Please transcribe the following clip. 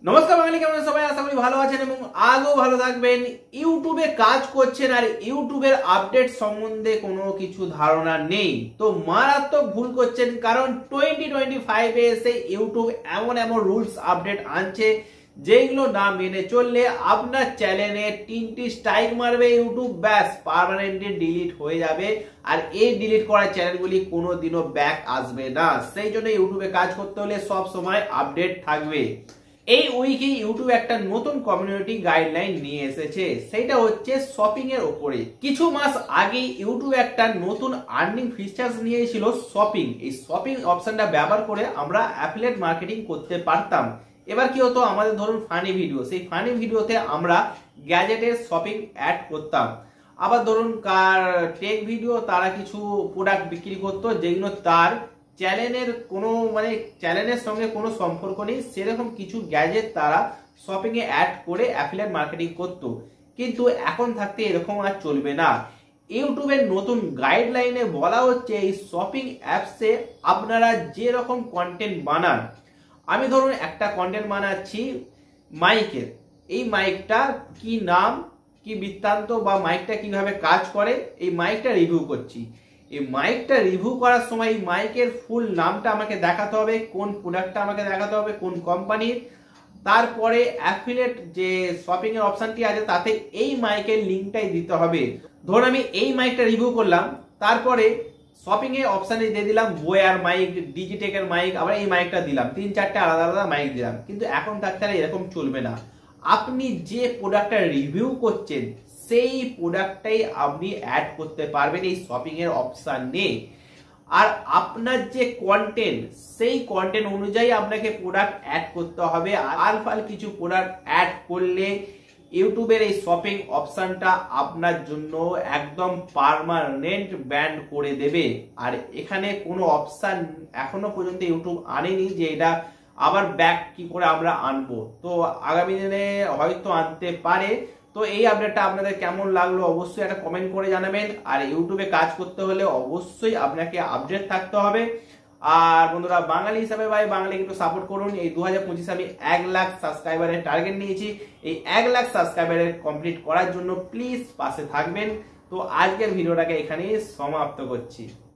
নমস্কার বাঙালি, কেমন সবাই? আশা করি ভালো আছেন এবং আগেও ভালো থাকবেন। ইউটিউবে কাজ করছেন আর ইউটিউবের আপডেট সম্বন্ধে কোনো কিছু ধারণা নেই, তো মারাত্মক ভুল করছেন। কারণ 2025 এ এসে ইউটিউব এমন এমন রুলস আপডেট আনছে যেগুলো না মেনে চললে আপনার চ্যানেলে 3টি স্ট্রাইক মারবে ইউটিউব, ব্যাস পার্মানেন্টলি ডিলিট হয়ে যাবে। আর এই ডিলিট করা চ্যানেলগুলি কোনোদিনও ব্যাক আসবে না। সেই জন্য ইউটিউবে কাজ করতে হলে সব সময় আপডেট থাকবে। এই উইকে ইউটিউব একটা নতুন কমিউনিটি গাইডলাইন নিয়ে এসেছে, সেটা হচ্ছে শপিং এর উপরে। কিছু মাস আগে ইউটিউব একটা নতুন আর্নিং ফিচার্স নিয়ে এসেছিল শপিং। এই শপিং অপশনটা ব্যবহার করে আমরা অ্যাফিলিয়েট মার্কেটিং করতে পারতাম। এবার কি হতো, আমাদের ধরুন ফানি ভিডিও, সেই ফানি ভিডিওতে আমরা গ্যাজেটের শপিং অ্যাড করতাম। আবার ধরুন কার টেক ভিডিও, তারা কিছু প্রোডাক্ট বিক্রি করতো যেগুলো তার চ্যানেলের কোনো চ্যানেলের সঙ্গে কোনো সম্পর্ক নেই, সেরকম কিছু গ্যাজেট তারা শপিং এ অ্যাড করে অ্যাফিলিয়েট মার্কেটিং করত। কিন্তু এখন থাকতে এরকম আর চলবে না। ইউটিউবের নতুন গাইডলাইনে বলা হচ্ছে এই শপিং অ্যাপসে আপনারা যে রকম কন্টেন্ট বানান, আমি ধরুন একটা কন্টেন্ট বানাচ্ছি মাইকের, এই মাইকটা কি নাম, কি বৃত্তান্ত, বা মাইকটা কিভাবে কাজ করে, এই মাইকটা রিভিউ করছি। এই মাইকটা রিভিউ করার সময় এই মাইকের ফুল নামটা আমাকে দেখাতে হবে, কোন প্রোডাক্টটা আমাকে দেখাতে হবে, কোন কোম্পানির। তারপরে অ্যাফিলিয়েট যে শপিং এর অপশনটি আছে তাতে এই মাইকের লিঙ্কটাই দিতে হবে। ধরুন আমি এই মাইকটা রিভিউ করলাম, তারপরে শপিং এর অপশনে দিয়ে দিলাম বোয়ার মাইক, ডিজিটেকের মাইক, আবার এই মাইকটা দিলাম, 3-4টে আলাদা আলাদা মাইক দিলাম। কিন্তু এখন থাকতে এরকম চলবে না। আপনি যে প্রোডাক্টটা রিভিউ করছেন সেই প্রোডাক্টটাই আপনি অ্যাড করতে পারবেন এই শপিং এর অপশনে। আর আপনার যে কন্টেন্ট, সেই কন্টেন্ট অনুযায়ী আপনাকে প্রোডাক্ট অ্যাড করতে হবে। আলফাল কিছু প্রোডাক্ট অ্যাড করলে ইউটিউবের এই শপিং অপশনটা আপনার জন্য একদম পার্মানেন্ট ব্যান করে দেবে। আর এখানে কোনো অপশন এখনো পর্যন্ত ইউটিউব আনেনি যে এটা আবার ব্যাক কি করে আমরা আনবো। তো আগামী দিনে হয়তো আনতে পারে। তো এই আপডেটটা আপনাদের কেমন লাগলো অবশ্যই একটা কমেন্ট করে জানাবেন। আর ইউটিউবে কাজ করতে হলে অবশ্যই আপনাকে আপডেট থাকতে হবে। আর বন্ধুরা, বাঙালি হিসাবে ভাই বাঙালিকে একটু সাপোর্ট করুন। এই 2025 আমি 1 লাখ সাবস্ক্রাইবারের টার্গেট নিয়েছি। এই 1 লাখ সাবস্ক্রাইবারের কমপ্লিট করার জন্য প্লিজ পাশে থাকবেন। তো আজকের ভিডিওটাকে এখানেই সমাপ্ত করছি।